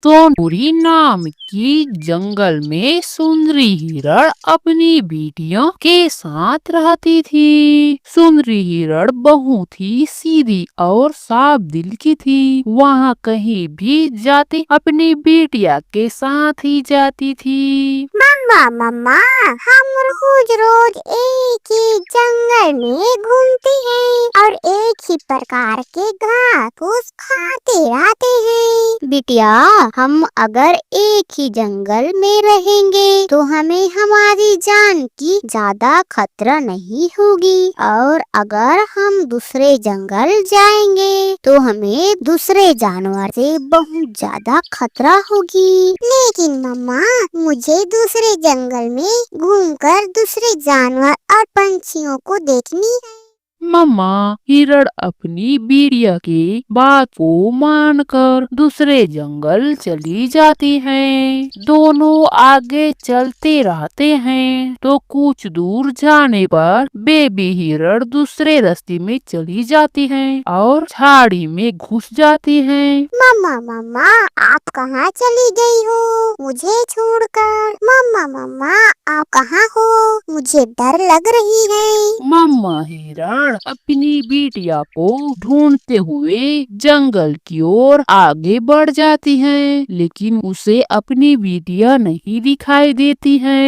सोनपुरी नाम की जंगल में सुंदरी हिरण अपनी बेटियों के साथ रहती थी। सुंदरी हिरण बहुत ही सीधी और साफ दिल की थी। वहाँ कहीं भी जाती अपनी बेटिया के साथ ही जाती थी। मम्मा मम्मा, हम रोज रोज एक ही जंगल में घूमते हैं और एक ही प्रकार के घास फूस खाते रहते हैं। बिटिया, हम अगर एक ही जंगल में रहेंगे तो हमें हमारी जान की ज्यादा खतरा नहीं होगी, और अगर हम दूसरे जंगल जाएंगे तो हमें दूसरे जानवर से बहुत ज्यादा खतरा होगी। लेकिन मम्मा, मुझे दूसरे जंगल में घूमकर दूसरे जानवर और पंछियों को देखनी है। मम्मा हिरण अपनी बिटिया की बात को मानकर दूसरे जंगल चली जाती हैं। दोनों आगे चलते रहते हैं तो कुछ दूर जाने पर बेबी हिरण दूसरे रास्ते में चली जाती है और झाड़ी में घुस जाती है। मम्मा मम्मा, आप कहाँ चली गई हो मुझे छोड़कर? मम्मा मम्मा, आप कहाँ हो? मुझे डर लग रही है। मम्मा हिरण अपनी बिटिया को ढूंढते हुए जंगल की ओर आगे बढ़ जाती है, लेकिन उसे अपनी बिटिया नहीं दिखाई देती है।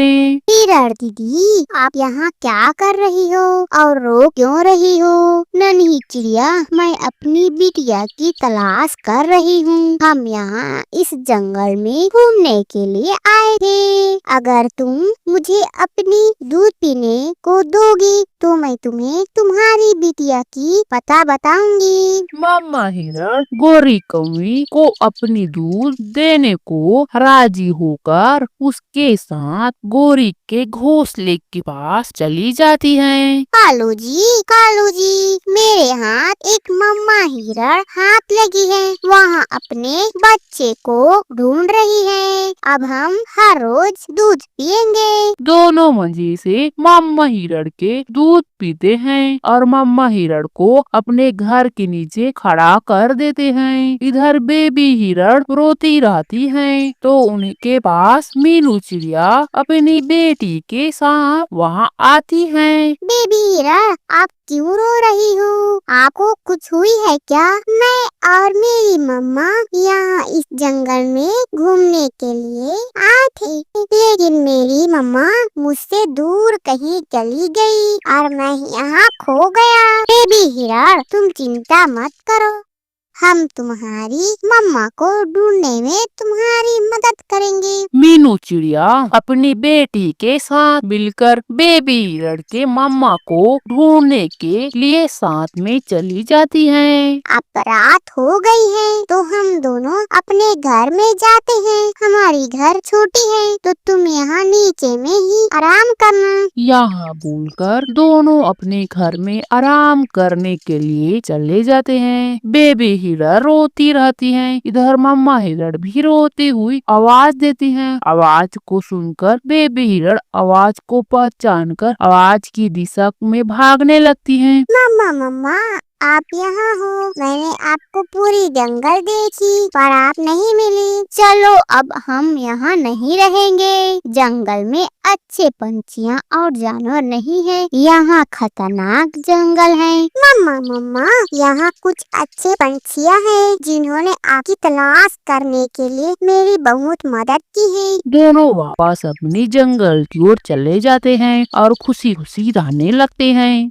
हिरण दीदी, आप यहाँ क्या कर रही हो और रो क्यों रही हो? नन्ही चिड़िया, मैं अपनी बिटिया की तलाश कर रही हूँ। हम यहाँ इस जंगल में घूमने के लिए आए थे। अगर तुम मुझे अपनी दूध पीने को दोगी तो मैं तुम्हें तुम्हारी बिटिया की पता बताऊंगी। मम्मा हिरण गोरी कौवी को अपनी दूध देने को राजी होकर उसके साथ गोरी के घोंसले के पास चली जाती है। कालू जी, मेरे हाथ एक मम्मा हिरण हाथ लगी है, वहाँ अपने बच्चे को ढूंढ रही है। अब हम हर रोज दूध पियेंगे। दोनों मजे से मम्मा हिरण के दूध पीते हैं और मम्मा हिरण को अपने घर के नीचे खड़ा कर देते हैं। इधर बेबी हिरण रोती रहती है तो उनके पास मीनू चिड़िया अपनी बेटी के साथ वहाँ आती है। बेबी हिरण, आप क्यों रो रही हो? आपको कुछ हुई है क्या? मैं और मेरी मम्मा यहाँ इस जंगल में घूमने के लिए आए थे, लेकिन मेरी मम्मा मुझसे दूर कहीं चली गई और मैं यहाँ खो गया। बेबी हिरण, तुम चिंता मत करो, हम तुम्हारी मम्मा को ढूंढने में तुम्हारी मदद करेंगे। मीनू चिड़िया अपनी बेटी के साथ मिलकर बेबी हिरण के मम्मा को ढूंढने के लिए साथ में चली जाती हैं। अब रात हो गई है तो हम दोनों अपने घर में जाते हैं। हमारी घर छोटी है तो तुम यहाँ नीचे में ही आराम करना। यहाँ बोलकर दोनों अपने घर में आराम करने के लिए चले जाते हैं। बेबी हिरण रोती रहती है, इधर मम्मा हिरण भी रोती हुई आवाज देती है। आवाज को सुनकर बेबी हिरण आवाज को पहचान कर आवाज की दिशा में भागने लगती है। मम्मा मम्मा, आप यहाँ हो। मैंने आपको पूरी जंगल देखी पर आप नहीं मिली। चलो अब हम यहाँ नहीं रहेंगे। जंगल में अच्छे पंछियाँ और जानवर नहीं है, यहाँ खतरनाक जंगल है। मम्मा मम्मा, यहाँ कुछ अच्छे पंछियाँ हैं जिन्होंने आपकी तलाश करने के लिए मेरी बहुत मदद की है। दोनों वापस अपनी जंगल की ओर चले जाते हैं और खुशी खुशी रहने लगते हैं।